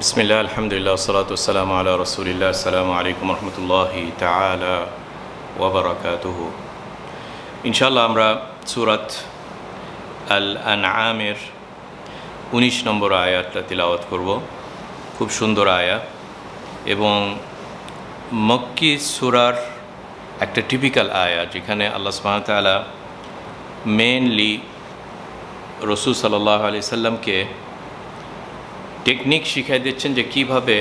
বিসমিল্লাহ আলহামদুলিল্লাহ সালাতু ওয়াসসালামু আলা রাসূলিল্লাহ আসসালামু আলাইকুম রহমতুল্লাহি তাআলা ওয়া বারাকাতুহু। ইনশাআল্লাহ আমরা সূরাত আল আনআমের 19 নম্বর আয়াতটা তিলাওয়াত করব। খুব সুন্দর আয়াত এবং মক্কি সূরার একটা টিপিক্যাল আয়াত, যেখানে আল্লাহ সুবহানাহু ওয়া তাআলা মেইনলি রাসূল সাল্লাল্লাহু আলাইহি সাল্লামকে টেকনিক শিখাই দিচ্ছেন যে কীভাবে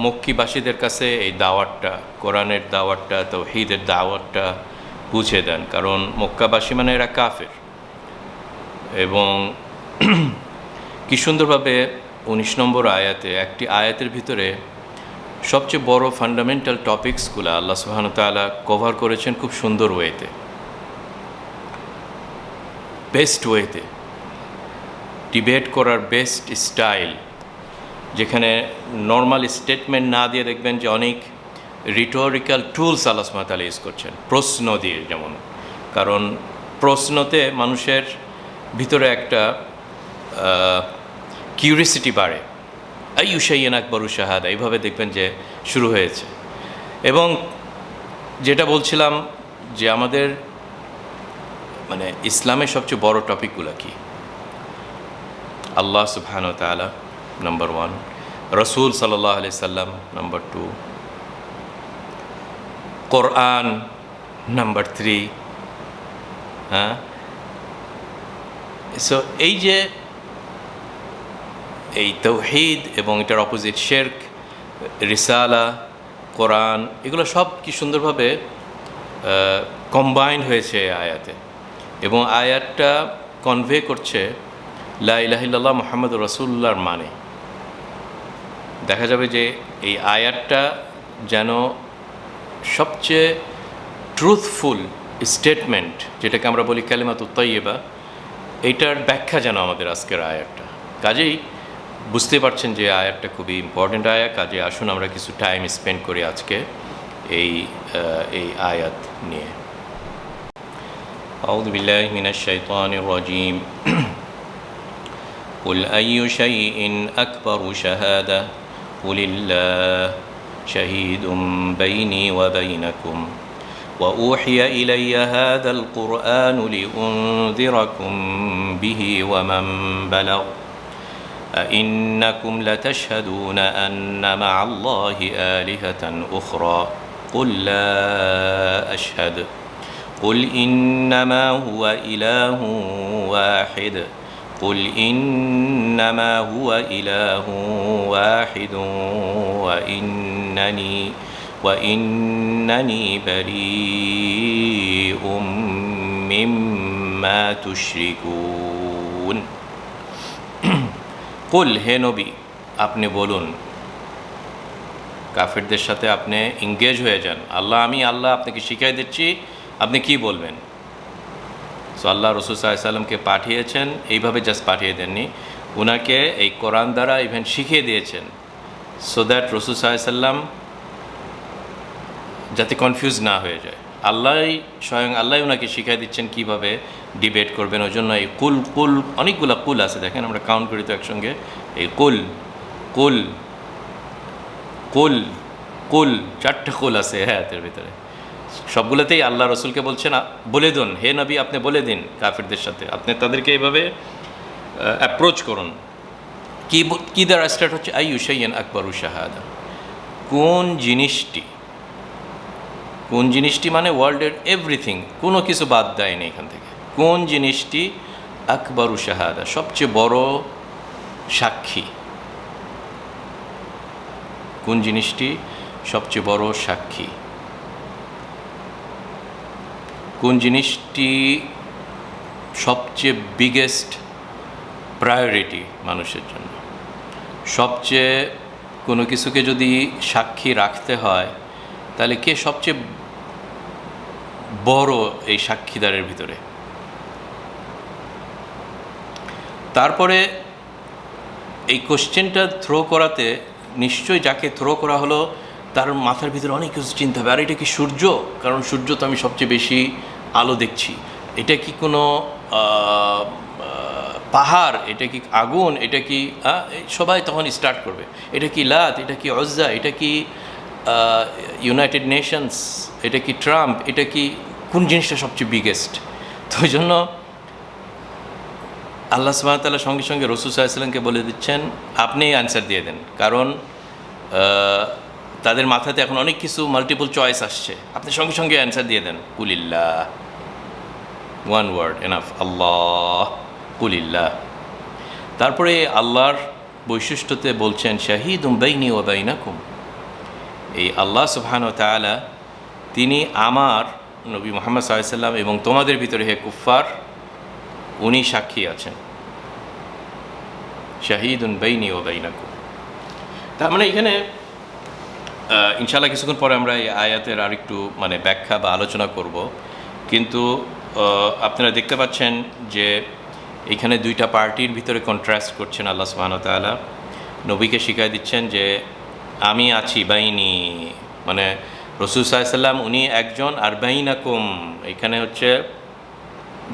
মক্কিবাসীদের কাছে এই দাওয়াতটা, কোরআনের দাওয়াতটা, তাওহীদের দাওয়াতটা পৌঁছে দেন। কারণ মক্কাবাসী মানে এরা কাফের। এবং কি সুন্দরভাবে 19 নম্বর আয়াতে, একটি আয়াতের ভিতরে সবচেয়ে বড় ফান্ডামেন্টাল টপিকসগুলো আল্লাহ সুবহানাহু ওয়া তাআলা কভার করেছেন খুব সুন্দর ওয়েতে, বেস্ট ওয়েতে, ডিবেট করার বেস্ট স্টাইল, যেখানে নর্মাল স্টেটমেন্ট না দিয়ে দেখবেন যে অনেক রিটোরিক্যাল টুলস আল্লাহ সুবহানাহু ওয়া তাআলা ইউজ করছেন, প্রশ্ন দিয়ে। যেমন কারণ প্রশ্নতে মানুষের ভিতরে একটা কিউরিসিটি বাড়ে। আইয়ু শাইইন আকবারু শাহাদা, এইভাবে দেখবেন যে শুরু হয়েছে। এবং যেটা বলছিলাম যে আমাদের মানে ইসলামের সবচেয়ে বড় টপিকগুলো কি? আল্লাহ সুবহানাহু ওয়া তাআলা নাম্বার 1, রাসূল সাল্লাল্লাহু আলাইহি সাল্লাম নাম্বার 2, কোরআন নাম্বার 3। হ্যাঁ, সো এই যে এই তাওহীদ এবং এটার অপোজিট শিরক, রিসালা, কোরআন, এগুলো সব কি সুন্দরভাবে কম্বাইন হয়েছে এই আয়াতে। এবং আয়াতটা কনভে করছে লা ইলাহা ইল্লাল্লাহ মুহাম্মাদুর রাসূলুল্লাহর মানে। দেখা যাবে যে এই আয়াতটা যেন সবচেয়ে ট্রুথফুল স্টেটমেন্ট, যেটাকে আমরা বলি কালিমাতুত তাইয়্যিবা, এইটার ব্যাখ্যা যেন আমাদের আজকের আয়াতটা। কাজেই বুঝতে পারছেন যে আয়াতটা খুবই ইম্পর্ট্যান্ট আয়াত। কাজে আসুন আমরা কিছু টাইম স্পেন্ড করি আজকে এই আয়াত নিয়ে। আউযু বিল্লাহি মিনাশ শাইতানির রাজীম। قل أي شيء أكبر شهادة قل الله شهيد بيني وبينكم وأوحي إلي هذا القرآن لأنذركم به ومن بلغ أئنكم لتشهدون أن مع الله آلهة أخرى قل لا أشهد قل إنما هو إله واحد قل إنما هو إله واحد وإنني بريء مما تشركون। কুল, হে নবী, আপনি বলুন, কাফেরদের সাথে আপনি এঙ্গেজ হয়ে যান। আমি আল্লাহ আপনাকে শিখিয়ে দিচ্ছি, আপনি কি বলবেন। সো আল্লাহ রাসূল সাল্লাল্লাহু আলাইহি সাল্লামকে পাঠিয়েছেন, এইভাবে জাস্ট পাঠিয়ে দেননি, ওনাকে এই কোরআন দ্বারা ইভেন শিখিয়ে দিয়েছেন, সো দ্যাট রাসূল সাল্লাল্লাহু আলাইহি সাল্লাম যাতে কনফিউজ না হয়ে যায়। স্বয়ং আল্লাহ ওনাকে শিখিয়ে দিচ্ছেন কীভাবে ডিবেট করবেন। ওই জন্য এই কুল অনেকগুলো কুল আছে, দেখেন আমরা কাউন্ট করি তো একসঙ্গে। এই কুল কুল কুল কুল 4টে কুল আছে হায়াতের ভিতরে। সবগুলোতেই আল্লাহ রসুলকে বলছেন বলে দিন, হে নবী আপনি বলে দিন কাফিরদের সাথে, আপনি তাদেরকে এইভাবে অ্যাপ্রোচ করুন। কি দ্বারা স্টার্ট হচ্ছে? আইয়ু শাইইন আকবারু শাহাদা, কোন জিনিসটি মানে ওয়ার্ল্ডের এভরিথিং, কোনো কিছু বাদ দেয়নি এখান থেকে। কোন জিনিসটি আকবারু শাহাদা, সবচেয়ে বড় সাক্ষী। কোন জিনিসটি সবচেয়ে বড় সাক্ষী? কোন জিনিসটি সবচেয়ে বিগেস্ট প্রায়োরিটি মানুষের জন্য? সবচেয়ে কোনো কিছুকে যদি সাক্ষী রাখতে হয়, তাহলে কে সবচেয়ে বড় এই সাক্ষীদারের ভিতরে? তারপরে এই কোশ্চেনটা থ্রো করাতে নিশ্চয়ই যাকে থ্রো করা হলো তার মাথার ভিতরে অনেক কিছু চিন্তা হবে। আর এটা কি সূর্য? কারণ সূর্য তো আমি সবচেয়ে বেশি আলো দেখছি। এটা কি কোনো পাহাড়, এটা কি আগুন, এটা কি সবাই তখন স্টার্ট করবে, এটা কি লাত, এটা কি উজ্জা, এটা কি ইউনাইটেড নেশনস, এটা কি ট্রাম্প, এটা কি কোন জিনিসটা সবচেয়ে বিগেস্ট। তো ওই জন্য আল্লাহ সুবহানাহু ওয়া তাআলা সঙ্গে সঙ্গে রাসূল সাল্লাল্লাহু আলাইহি ওয়াসাল্লামকে বলে দিচ্ছেন আপনি অ্যান্সার দিয়ে দেন, কারণ তাদের মাথাতে এখন অনেক কিছু মাল্টিপল চয়েস আসছে, আপনি সঙ্গে সঙ্গে অ্যান্সার দিয়ে দেন কুলিল্লাহ, ওয়ান ওয়ার্ড এনাফ, আল্লাহ, কুলিল্লাহ। তারপরে আল্লাহর বৈশিষ্ট্যতে বলছেন শাহিদুম বাইনি ওয়া বাইনাকুম, এই আল্লাহ সুবহানাহু ওয়া তাআলা তিনি আমার নবী মুহাম্মদ সাল্লাল্লাহু আলাইহি ওয়াসাল্লাম এবং তোমাদের ভিতরে হে কুফফার, উনি সাক্ষী আছেন। শাহিদুন বাইনি ওয়া বাইনাকুম, তার মানে এখানে ইনশাআল্লাহ কিছুক্ষণ পরে আমরা এই আয়াতের আরেকটু মানে ব্যাখ্যা বা আলোচনা করব, কিন্তু আপনারা দেখতে পাচ্ছেন যে এখানে দুইটা পার্টির ভিতরে কন্ট্রাস্ট করছেন আল্লাহ সুবহানাহু ওয়া তাআলা। নবীকে শিখাই দিচ্ছেন যে আমি আছি, বাইনি মানে রাসূল সাল্লাল্লাহু আলাইহি ওয়াসাল্লাম উনি একজন, আর বাইনাকুম এখানে হচ্ছে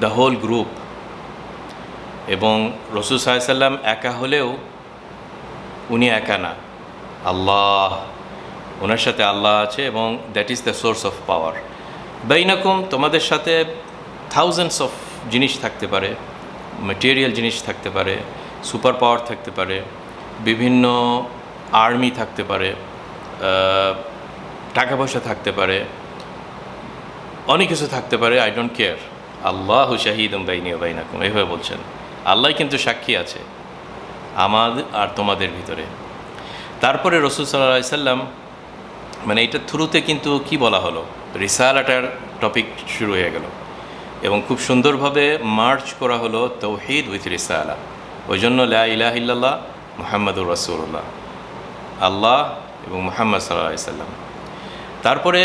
দ্য হোল গ্রুপ। এবং রাসূল সাল্লাল্লাহু আলাইহি ওয়াসাল্লাম একা হলেও উনি একা না, আল্লাহ, ওনার সাথে আল্লাহ আছে এবং that is the source of power. বাইনাকুম তোমাদের সাথে থাউজেন্ডস অফ জিনিস থাকতে পারে, ম্যাটেরিয়াল জিনিস থাকতে পারে, সুপার পাওয়ার থাকতে পারে, বিভিন্ন আর্মি থাকতে পারে, টাকা পয়সা থাকতে পারে, অনেক কিছু থাকতে পারে, আই ডোন্ট কেয়ার, আল্লাহু শাহিদুম বাইনি ওয়া বাইনাকুম, এইভাবে বলছেন। আল্লাহ কিন্তু সাক্ষী আছে আমাদের আর তোমাদের ভিতরে। তারপরে রাসূল সাল্লাল্লাহু আলাইহি সাল্লাম মানে এটার থ্রুতে কিন্তু কি বলা হলো, রিসালাটার টপিক শুরু হয়ে গেল এবং খুব সুন্দরভাবে মার্চ করা হলো তাওহীদ উইথ রিসালা। ওই জন্য লা ইলাহা ইল্লাল্লাহ মুহাম্মাদুর রাসূলুল্লাহ, আল্লাহ এবং মুহাম্মদ সাল্লাল্লাহু আলাইহি সাল্লাম। তারপরে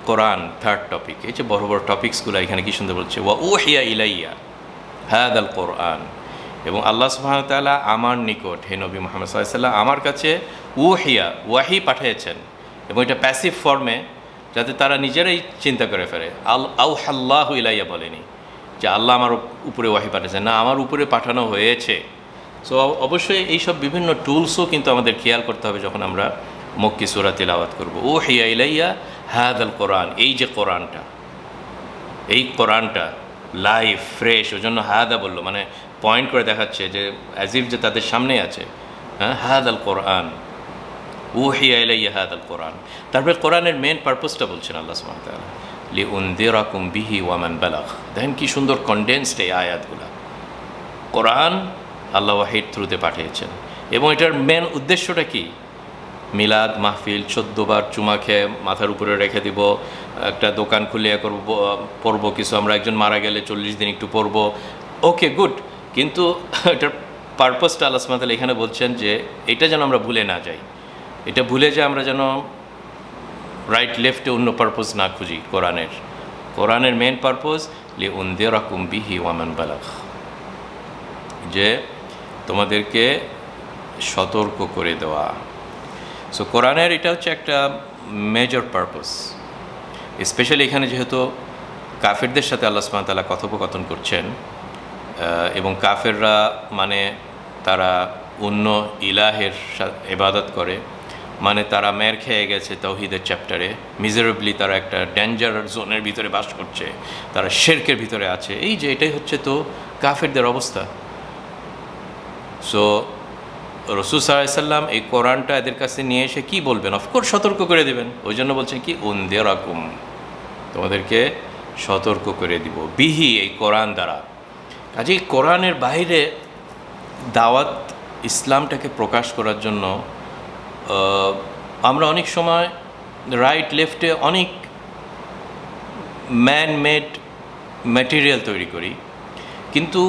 কোরআন, থার্ড টপিক। এই যে বড় বড় টপিকসগুলো এখানে কি সুন্দর বলছে, ওয়া উহিয়া ইলাইয়া হাদাল কোরআন, এবং আল্লাহ সুবহানাহু ওয়া তাআলা আমার নিকট হে নবী মুহাম্মদ সাল্লাল্লাহু আলাইহি সাল্লাম আমার কাছে ওয়াহি পাঠিয়েছেন, এবং এটা প্যাসিভ ফর্মে, যাতে তারা নিজেরাই চিন্তা করে ফেলে। আউহাল্লাহু ইলাইয়া বলেনি যে আল্লাহ আমার উপরে ওয়াহি পাঠিয়েছেন, না, আমার উপরে পাঠানো হয়েছে। সো অবশ্যই এইসব বিভিন্ন টুলসও কিন্তু আমাদের খেয়াল করতে হবে যখন আমরা মক্কি সূরা তিলাওয়াত করব। উহিয়া ইলাইয়া হাদাল কোরআন, এই যে কোরআনটা, এই কোরআনটা লাইভ ফ্রেশ, ওই জন্য হাদা বললো, মানে পয়েন্ট করে দেখাচ্ছে যে অ্যাজিফ যে তাদের সামনে আছে। হ্যাঁ, হাদাল কোরআন, উহিয়া ইলাইয়া হাদাল কোরআন। তারপরে কোরআনের মেন পারপাসটা বলছেন আল্লাহ সুবহানাহু ওয়া তাআলা, লিউনযিরাকুম বিহি ওয়া মান বালাগ। দেখেন কি সুন্দর কনডেন্সড এই আয়াতগুলো। কোরআন আল্লাহ ওয়াহির থ্রুতে পাঠিয়েছেন, এবং এটার মেন উদ্দেশ্যটা কি? মিলাদ মাহফিল 14 বার চুমা খেয়ে মাথার উপরে রেখে দিব, একটা দোকান খুলে পড়বো কিছু, আমরা একজন মারা গেলে 40 দিন একটু পড়বো, ওকে গুড, কিন্তু এটার পারপাসটা আল্লাহ সুবহানাহু ওয়া তাআলা এখানে বলছেন যে এটা যেন আমরা ভুলে না যাই, এটা ভুলে যে আমরা যেন রাইট লেফটে অন্য পারপোজ না খুঁজি। কোরআনের মেন পারপোজ লিউনযিরাকুম বিহি ওয়া মান বালাগ, যে তোমাদেরকে সতর্ক করে দেওয়া। সো কোরআনের এটা হচ্ছে একটা মেজর পারপোজ। স্পেশালি এখানে যেহেতু কাফেরদের সাথে আল্লাহ সুবহানাহু ওয়া তাআলা কথোপকথন করছেন, এবং কাফেররা মানে তারা অন্য ইলাহের ইবাদত করে, মানে তারা মের খেয়ে গেছে তাওহীদের চ্যাপ্টারে, মিজারেবলি তারা একটা ডেঞ্জার জোনের ভিতরে বাস করছে, তারা শিরকের ভিতরে আছে। এই যে এটাই হচ্ছে তো কাফেরদের অবস্থা। সো রাসূল সাল্লাল্লাহু আলাইহি সাল্লাম এই কোরআনটা এদের কাছে নিয়ে এসে কি বলবেন? অফকোর্স সতর্ক করে দেবেন। ওই জন্য বলছেন কি, উনযিরাকুম, তোমাদেরকে সতর্ক করে দিব, বিহি, এই কোরআন দ্বারা। কাজেই কোরআনের বাইরে দাওয়াত ইসলামটাকে প্রকাশ করার জন্য আমরা অনেক সময় রাইট লেফটে অনেক ম্যান মেড ম্যাটেরিয়াল তৈরি করি, কিন্তু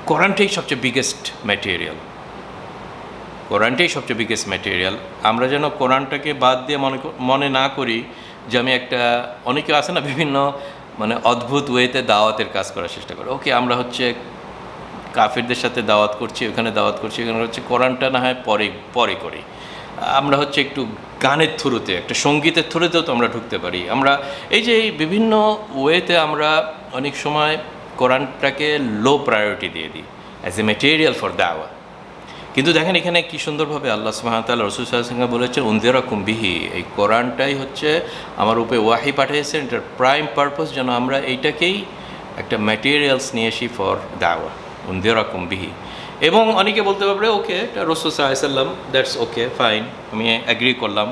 কোরআনটাই সবচেয়ে বিগেস্ট ম্যাটেরিয়াল। কোরআনটাই সবচেয়ে বিগেস্ট ম্যাটেরিয়াল। আমরা যেন কোরআনটাকে বাদ দিয়ে মনে না করি যে আমি একটা, অনেকে আছে না বিভিন্ন মানে অদ্ভুত ওয়েতে দাওয়াতের কাজ করার চেষ্টা করে। ওকে, আমরা হচ্ছে কাফেরদের সাথে দাওয়াত করছি, ওখানে দাওয়াত করছি, এখানে হচ্ছে কোরআনটা না হয় পরে করি। আমরা হচ্ছে একটু গানের থ্রুতে, একটা সঙ্গীতের থ্রুতেও তো আমরা ঢুকতে পারি। আমরা এই যে এই বিভিন্ন ওয়েতে আমরা অনেক সময় কোরআনটাকে লো প্রায়োরিটি দিয়ে দিই। অ্যাজ এ মেটেরিয়াল ফর দাওয়া। কিন্তু দেখেন এখানে কী সুন্দরভাবে আল্লাহ সুবহানাহু ওয়া তাআলা রাসূল সাল্লাল্লাহু আলাইহি ওয়াসাল্লাম বলেছেন উনযিরাকুম বিহি, এই কোরআনটাই হচ্ছে আমার উপরে ওয়াহি পাঠিয়েছেন, এটার প্রাইম পারপাস যেন আমরা এইটাকেই একটা ম্যাটেরিয়ালস নিয়ে আসি ফর দাওয়া, উনযিরাকুম বিহি। এবং অনেকে বলতে পারবে ওকে এটা রাসূল সাল্লাল্লাহু আলাইহি ওয়াসাল্লাম, দ্যাটস ওকে ফাইন, আমি অ্যাগ্রি করলাম।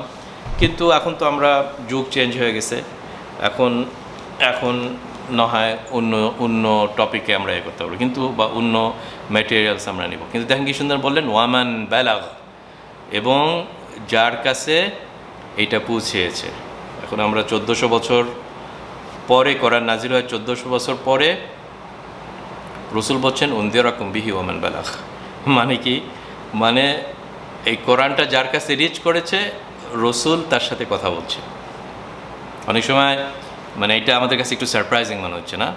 কিন্তু এখন তো আমরা যুগ চেঞ্জ হয়ে গেছে, এখন এখন না হয় অন্য অন্য টপিকে আমরা এ করতে পারবো, কিন্তু বা অন্য ম্যাটেরিয়ালস আমরা নিব। কিন্তু দেখেন কি সুন্দর বললেন ওয়ামান বালাগ, এবং যার কাছে এইটা পৌঁছেছে। এখন আমরা 1400 বছর পরে, কোরআন নাজিল হয় 1400 বছর পরে, রসুল বলছেন উনযিরাকুম বিহি ওয়ামান বালাগ। মানে কি, মানে এই কোরআনটা যার কাছে রিচ করেছে রসুল তার সাথে কথা বলছে। অনেক সময় মানে এটা আমাদের কাছে একটু সারপ্রাইজিং মনে হচ্ছে না,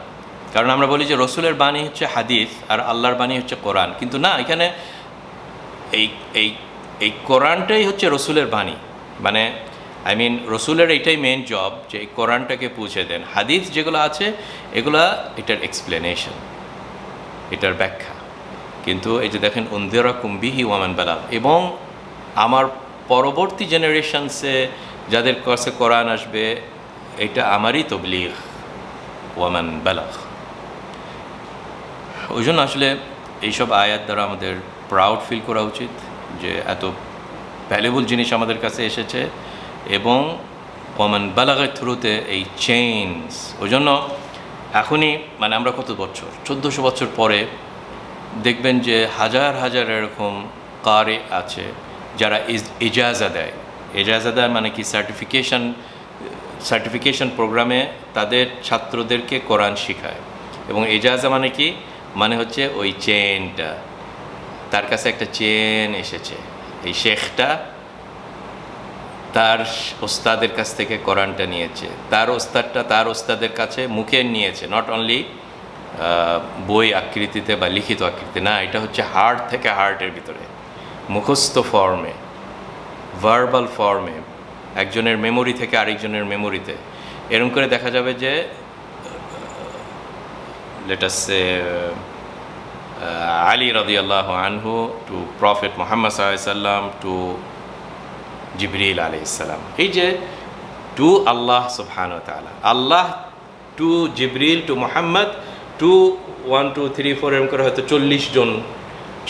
কারণ আমরা বলি যে রসুলের বাণী হচ্ছে হাদিস আর আল্লাহর বাণী হচ্ছে কোরআন, কিন্তু না, এখানে এই এই এই কোরআনটাই হচ্ছে রসুলের বাণী। মানে আই মিন রসুলের এইটাই মেন জব যে এই কোরআনটাকে পৌঁছে দেন। হাদিস যেগুলো আছে এগুলা এটার এক্সপ্লেনেশন, এটার ব্যাখ্যা। কিন্তু এই যে দেখেন উনযিরাকুম বিহি ওয়ামান বালাগ, এবং আমার পরবর্তী জেনারেশনসে যাদের কাছে কোরআন আসবে এটা আমারই তবলিগ, ওয়ামান বালাগ। ওই জন্য আসলে এইসব আয়াত দ্বারা আমাদের প্রাউড ফিল করা উচিত যে এত ভ্যালুয়েবল জিনিস আমাদের কাছে এসেছে, এবং ওয়ামান বালাগের থ্রুতে এই চেঞ্জ। ওই জন্য এখনই মানে আমরা কত বছর, 1400 বছর পরে দেখবেন যে হাজার হাজার এরকম কারি আছে যারা ইজাজা দেয়। ইজাজা দেয় মানে কি, সার্টিফিকেশন প্রোগ্রামে তাদের ছাত্রদেরকে কোরআন শেখায়। এবং ইজাজা মানে কি, মানে হচ্ছে ওই চেনটা, তার কাছে একটা চেন এসেছে, এই শেখটা তার ওস্তাদের কাছ থেকে কোরআনটা নিয়েছে, তার ওস্তাদটা তার ওস্তাদের কাছে মুখে নিয়েছে, নট অনলি বই আকৃতিতে বা লিখিত আকৃতিতে, না, এটা হচ্ছে হার্ট থেকে হার্টের ভিতরে, মুখস্থ ফর্মে, ভার্বাল ফর্মে, একজনের মেমোরি থেকে আরেকজনের মেমোরিতে। এরকম করে দেখা যাবে যে লেট আস সে আলী রাদিয়াল্লাহু আনহু টু প্রফেট মুহাম্মদ সাল্লাল্লাহু আলাইহি ওয়াসাল্লাম টু জিবরিল আলাইহিস সালাম, এই যে টু আল্লাহ সুবহানাহু ওয়া তাআলা, আল্লাহ টু জিবরিল টু মুহাম্মদ টু 1 2 3 4 এরকম করে হয়তো 40 জন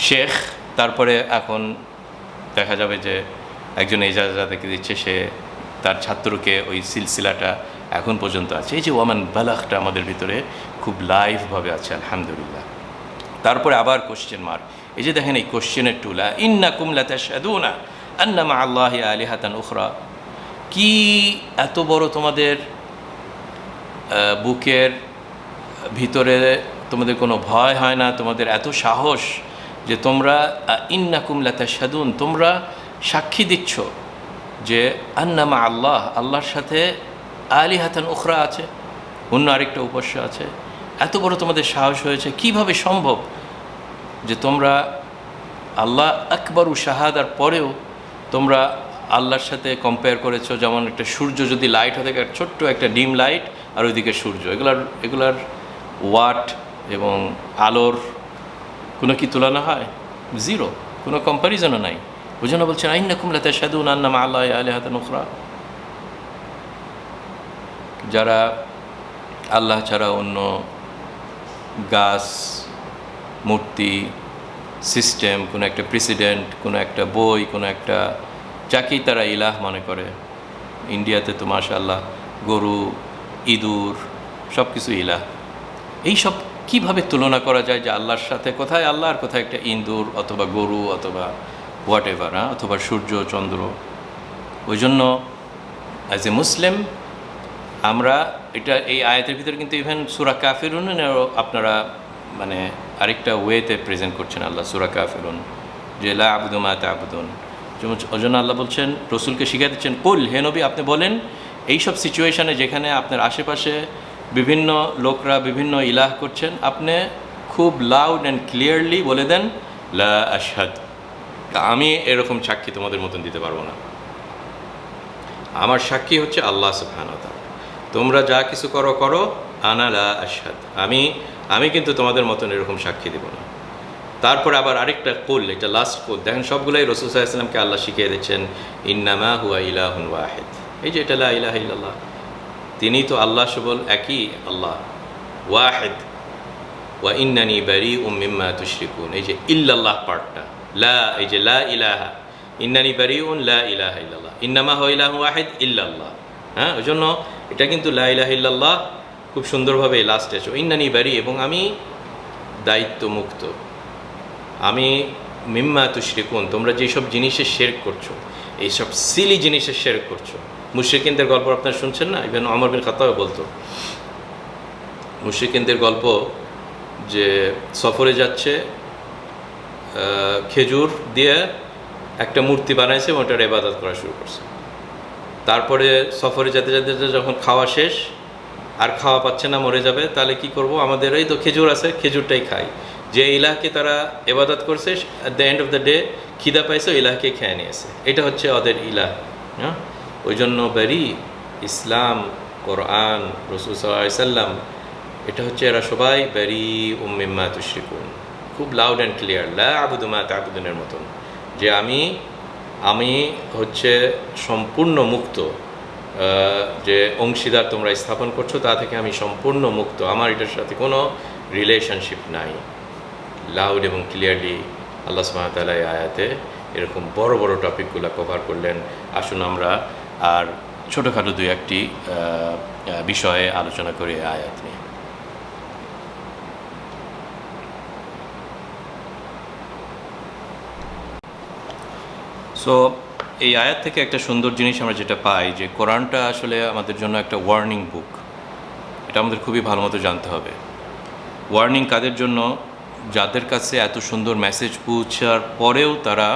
শেখ। তারপরে এখন দেখা যাবে যে একজন ইজাজা থেকে দিচ্ছে, সে তার ছাত্রকে ওই সিলসিলাটা এখন পর্যন্ত আছে। এই যে ওয়ামান বালাগটা আমাদের ভিতরে খুব লাইভভাবে আছে আলহামদুলিল্লাহ। তারপরে আবার কোশ্চেন মার্ক, এই যে দেখেন এই কোশ্চেনের টুলা, ইন্নাকুম লাতাশহাদুনা আন্না মা আল্লাহি আলিহাতান উখরা, কি এত বড় তোমাদের বুকের ভিতরে তোমাদের কোনো ভয় হয় না, তোমাদের এত সাহস যে তোমরা ইন্নাকুম লাতাশহাদুন, তোমরা সাক্ষী দিচ্ছ যে আন্না মা আল্লাহ, আল্লাহর সাথে আলিহাতান উখরা আছে, অন্য আরেকটা উপাস্য আছে। এত বড় তোমাদের সাহস হয়েছে, কিভাবে সম্ভব যে তোমরা আল্লাহ আকবরু শাহাদার পরেও তোমরা আল্লাহর সাথে কম্পেয়ার করেছো। যেমন একটা সূর্য যদি লাইট হতে থাকে, ছোট্ট একটা ডিম লাইট আর ওইদিকে সূর্য, এগুলার ওয়াট এবং আলোর কোনো কি তুলনা হয়? জিরো, কোনো কম্প্যারিজনও নাই। ওই জন্য বলছেন আইন্নাকুম লাতাশহাদুনা আন্না মা আল্লাহি আলিহাতান উখরা, যারা আল্লাহ ছাড়া অন্য গাছ, মূর্তি, সিস্টেম, কোনো একটা প্রেসিডেন্ট, কোনো একটা বই, কোনো একটা যাকেই তারা ইলাহ মনে করে। ইন্ডিয়াতে তো মাশাআল্লাহ গরু, ইঁদুর সব কিছু ইলাহ। এই সব কীভাবে তুলনা করা যায় যে আল্লাহর সাথে? কোথায় আল্লাহ আর কোথায় একটা ইঁদুর অথবা গরু অথবা হোয়াট এভার, অথবা সূর্য চন্দ্র। ওই জন্য অ্যাজ এ মুসলিম আমরা এটা এই আয়াতের ভিতরে কিন্তু ইভেন সূরা কাফিরুনেরও আপনারা মানে আরেকটা ওয়েতে প্রেজেন্ট করছেন আল্লাহ, সূরা কাফিরুন, যে লা আবুদু মা তা'বুদুন। ওই জন্য আল্লাহ বলছেন, রসুলকে শিখিয়ে দিচ্ছেন, কুল, হে নবী আপনি বলেন এইসব সিচুয়েশানে যেখানে আপনার আশেপাশে বিভিন্ন লোকরা বিভিন্ন ইলাহ করছেন, আপনি খুব লাউড অ্যান্ড ক্লিয়ারলি বলে দেন লা আশহাদ, আমি এরকম সাক্ষী তোমাদের মতন দিতে পারবো না, আমার সাক্ষী হচ্ছে আল্লাহ সুবহানাহু ওয়া তাআলা। তোমরা যা কিছু করো করো, আনা লা আশহাদ, আমি কিন্তু তোমাদের মতন এরকম সাক্ষী দেব না। তারপরে আবার আরেকটা কুল, এটা লাস্ট কুল, দেখেন সবগুলোই রাসূল সাল্লাল্লাহু আলাইহি ওয়াসাল্লামকে আল্লাহ শিখিয়ে দিচ্ছেন ইন্নামা হুয়া ইলাহুন ওয়াহিদ। এই যে এটা লা ইলাহা ইল্লাল্লাহ, তিনি তো আল্লাহ সবল একই আল্লাহ, ওয়াহিদ, ওয়া ইন্নানি বারিউম মিম্মা তুশরিকুন। এই যে ইল্লাল্লাহ পার্টটা, লা, এই যে লা ইলাহা, ইন্নানি বারিউন লা ইলাহা ইল্লাল্লাহ, ইন্নামা হুয়া ইলাহুন ওয়াহিদ ইল্লাল্লাহ। হ্যাঁ, ওই জন্য এটা কিন্তু লা ইলাহা ইল্লাল্লাহ খুব সুন্দরভাবে লাস্টে আছে, ইন্নানি বারি, এবং আমি দায়িত্ব মুক্ত, আমি মিম্মা তুশরিকুন, তোমরা যেসব জিনিসের শিরক করছো, এইসব সিলি জিনিসের শিরক করছো। মুশরিকিনদের গল্প আপনারা শুনছেন না? ইবনে ওমর বিন খাত্তাব বলতো মুশরিকিনদের গল্প, যে সফরে যাচ্ছে, খেজুর দিয়ে একটা মূর্তি বানাইছে এবং ওটার ইবাদত করা শুরু করছে। তারপরে সফরে যেতে যেতে যখন খাওয়া শেষ, আর খাওয়া পাচ্ছে না, মরে যাবে, তাহলে কি করব, আমাদের এই তো খেজুর আছে, খেজুরটাই খাই। যে ইলাহকে তারা ইবাদত করছে, at the end of the day খিদা পাইছে, ইলাহকে খেয়ে নিয়েছে। এটা হচ্ছে ওদের ইলাহ। হ্যাঁ, ওই জন্য বারি, ইসলাম, কোরআন, রাসূল সাল্লাল্লাহু আলাইহি সাল্লাম, এটা হচ্ছে এরা সবাই বারি মিম্মা তুশরিকুন, খুব লাউড অ্যান্ড ক্লিয়ার, লা আবুদু মা তা'বুদুনের মতন, যে আমি হচ্ছে সম্পূর্ণ মুক্ত, যে অংশীদার তোমরা স্থাপন করছো তা থেকে আমি সম্পূর্ণ মুক্ত, আমার এটার সাথে কোনো রিলেশনশিপ নাই। লাউড এবং ক্লিয়ারলি আল্লাহ সুবহানাহু ওয়া তাআলা এই আয়াতে এরকম বড় বড় টপিকগুলো কভার করলেন। আসুন আমরা আর ছোটোখাটো দুই একটি বিষয়ে আলোচনা করি এই আয়াত নিয়ে। সো এই আয়াত থেকে একটা সুন্দর জিনিস আমরা যেটা পাই, যে কোরআনটা আসলে আমাদের জন্য একটা ওয়ার্নিং বুক। এটা আমাদের খুবই ভালো মতো জানতে হবে। ওয়ার্নিং কাদের জন্য? যাদের কাছে এত সুন্দর মেসেজ পৌঁছার পরেও তারা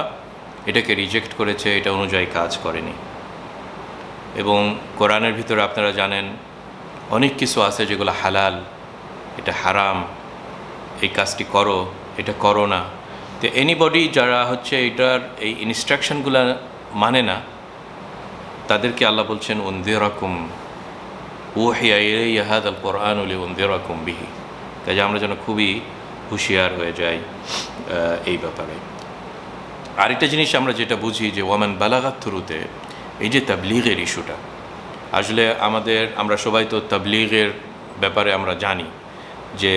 এটাকে রিজেক্ট করেছে, এটা অনুযায়ী কাজ করেনি। এবং কোরআনের ভিতরে আপনারা জানেন অনেক কিছু আছে যেগুলো হালাল, এটা হারাম, এই কাজটি করো, এটা করো না। তো এনিবডি যারা হচ্ছে এটার এই ইনস্ট্রাকশনগুলো মানে না, তাদেরকে আল্লাহ বলছেন উনযিরাকুম উহিয়া ইলাইয়া হাযাল কুরআনু লিউনযিরাকুম বিহি। তাই আমরা যেন খুবই হুঁশিয়ার হয়ে যাই এই ব্যাপারে। আরেকটা জিনিস আমরা যেটা বুঝি, যে ওয়ামান বালাগাত থ্রুতে এই যে তাবলীগের ইস্যুটা, আসলে আমরা সবাই তো তাবলীগের ব্যাপারে আমরা জানি, যে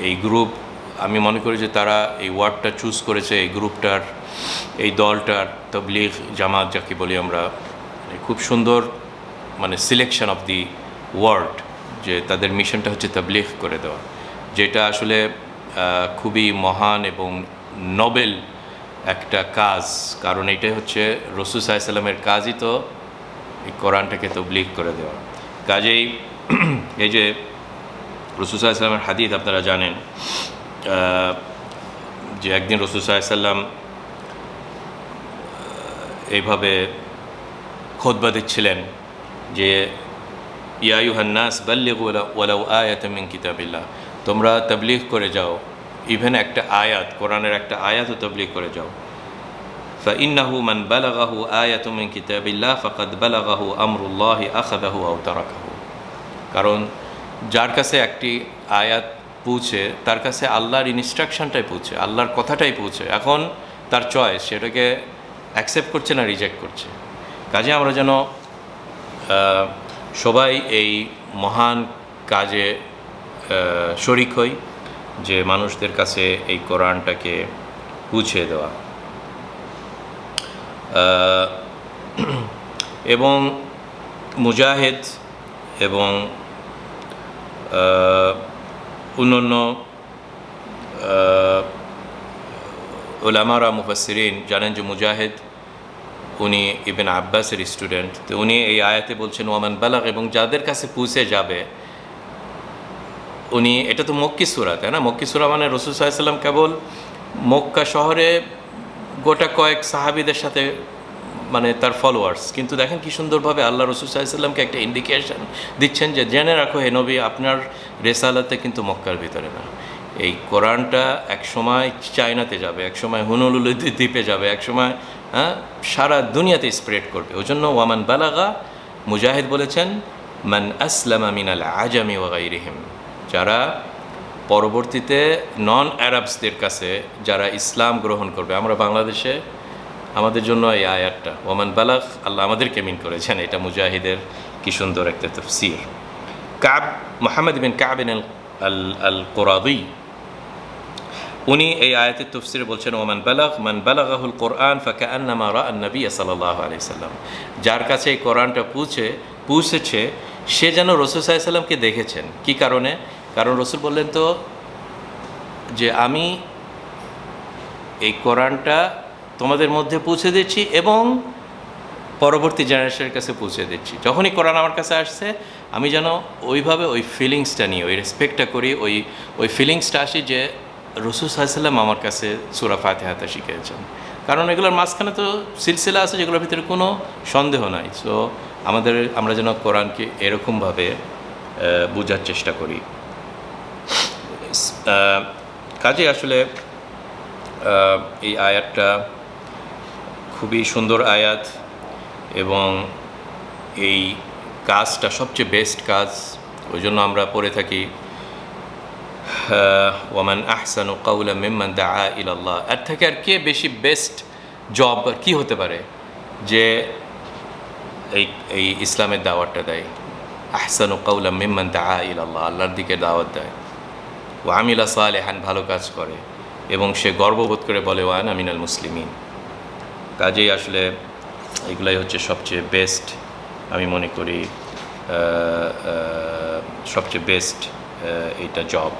এই গ্রুপ, আমি মনে করি যে তারা এই ওয়ার্ডটা চুজ করেছে, এই গ্রুপটার, এই দলটার, তাবলীগ জামাত যাকে বলি আমরা, খুব সুন্দর মানে সিলেকশন অফ দি ওয়ার্ড, যে তাদের মিশনটা হচ্ছে তাবলীগ করে দেওয়া, যেটা আসলে খুবই মহান এবং নোবেল একটা কাজ। কারণ এটাই হচ্ছে রাসূল সাল্লাল্লাহু আলাইহি সাল্লামের কাজই, তো এই কোরআনটাকে তাবলীগ করে দেওয়া। কাজেই এই যে রাসূল সাল্লাল্লাহু আলাইহি সাল্লামের হাদিস আপনারা জানেন, যে একদিন রাসূল সাল্লাল্লাহু আলাইহি সাল্লাম এইভাবে খুতবা দিচ্ছিলেন, যে ইয়া আইয়ুহান নাস বাল্লিগু ওয়ালাউ আয়াতাম মিন কিতাবিল্লাহ, তোমরা তাবলীগ করে যাও, ইভেন একটা আয়াত, কোরআনের একটা আয়াতও তাবলীগ করে যাও। ফাইন্নাহু মান বালাগাহু আয়াতুম মিন কিতাবিল্লাহ ফাকাদ বালাগাহু আমরুল্লাহি আখাযাহু আও তারাকাহু। কারণ যার কাছে একটি আয়াত পৌঁছে, তার কাছে আল্লাহর ইনস্ট্রাকশনটাই পৌঁছে, আল্লাহর কথাটাই পৌঁছে। এখন তার চয়েস, সেটাকে অ্যাকসেপ্ট করছে না রিজেক্ট করছে। কাজে আমরা যেন সবাই এই মহান কাজে শরিক হই, যে মানুষদের কাছে এই কোরআনটাকে পৌঁছে দেওয়া। এবং মুজাহিদ এবং অন্যান্য উলামারা মুফাসসিরিন জানেন যে মুজাহিদ উনি ইবনে আব্বাসের স্টুডেন্ট। তো উনি এই আয়াতে বলছেন ওয়ামান বালাগ, এবং যাদের কাছে পৌঁছে যাবে, উনি, এটা তো মক্কি সূরা, তাই না? মক্কি সূরা মানে রাসূল সাল্লাল্লাহু আলাইহি সাল্লাম কেবল মক্কা শহরে গোটা কয়েক সাহাবীদের সাথে, মানে তার ফলোয়ার্স। কিন্তু দেখেন কি সুন্দরভাবে আল্লাহ রাসূল সাল্লাল্লাহু আলাইহি সাল্লামকে একটা ইন্ডিকেশন দিচ্ছেন, যে জেনে রাখো হে নবী, আপনার রেসালাতে কিন্তু মক্কার ভিতরে না, এই কোরআনটা এক সময় চায়নাতে যাবে, এক সময় হুনুলুল দ্বীপে যাবে, এক সময় সারা দুনিয়াতে স্প্রেড করবে। ওই জন্য ওয়ামান বালাগা, মুজাহিদ বলেছেন মান আসলামা মিনাল আজামি ওয়া গায়রিহিম, যারা পরবর্তীতে নন আরবসদের কাছে যারা ইসলাম গ্রহণ করবে, আমরা বাংলাদেশে আমাদের জন্য এই আয়াতটা ওমান বালাগ আল্লাহ আমাদেরকে মিন করেছেন, এটা মুজাহিদের কি সুন্দর একটা তাফসীর। কাব মুহাম্মদ বিন কাব আল কুরাদি উনি এই আয়াতের তাফসীরে বলছেন ওমান বালাগ মান বালাগাহুল কোরআন ফাকান্নামা রাআন নবী সাল্লাল্লাহু আলাইহি সাল্লাম, যার কাছে এই কোরআনটা পৌঁছেছে সে যেন রাসূল সাল্লাল্লাহু আলাইহি সাল্লামকে দেখেছেন। কি কারণে? কারণ রাসূল বললেন তো যে আমি এই কোরআনটা তোমাদের মধ্যে পৌঁছে দিচ্ছি এবং পরবর্তী জেনারেশনের কাছে পৌঁছে দিচ্ছি। যখনই কোরআন আমার কাছে আসছে আমি যেন ওইভাবে ওই ফিলিংসটা নিই, ওই রেসপেক্টটা করি, ওই ফিলিংসটা আসি যে রাসূল সাল্লাল্লাহু আলাইহি সাল্লাম আমার কাছে সূরা ফাতিহাটা শিখিয়েছেন। কারণ এগুলোর মাঝখানে তো সিলসিলা আছে যেগুলোর ভিতরে কোনো সন্দেহ নাই। সো আমরা যেন কোরআনকে এরকমভাবে বোঝার চেষ্টা করি। কাজে আসলে এই আয়াতটা খুবই সুন্দর আয়াত এবং এই কাজটা সবচেয়ে বেস্ট কাজ, ওই জন্য আমরা পড়ে থাকি ওয়ামান আহসানু কাওলাম মিম্মান দাআ ইলাল্লাহ। এর থেকে আর কে বেশি বেস্ট জব আর কী হতে পারে যে এই ইসলামের দাওয়াতটা দেয়। আহসানু কাওলাম মিম্মান দাআ ইলাল্লাহ, আল্লাহর দিকে দাওয়াত দেয়। ওয়া আমিলা সালিহান, ভালো কাজ করে এবং সে গর্ববোধ করে বলে ওয়া আনা মিনাল মুসলিমিন। কাজেই আসলে এগুলাই হচ্ছে সবচেয়ে বেস্ট, আমি মনে করি সবচেয়ে বেস্ট এটা জব।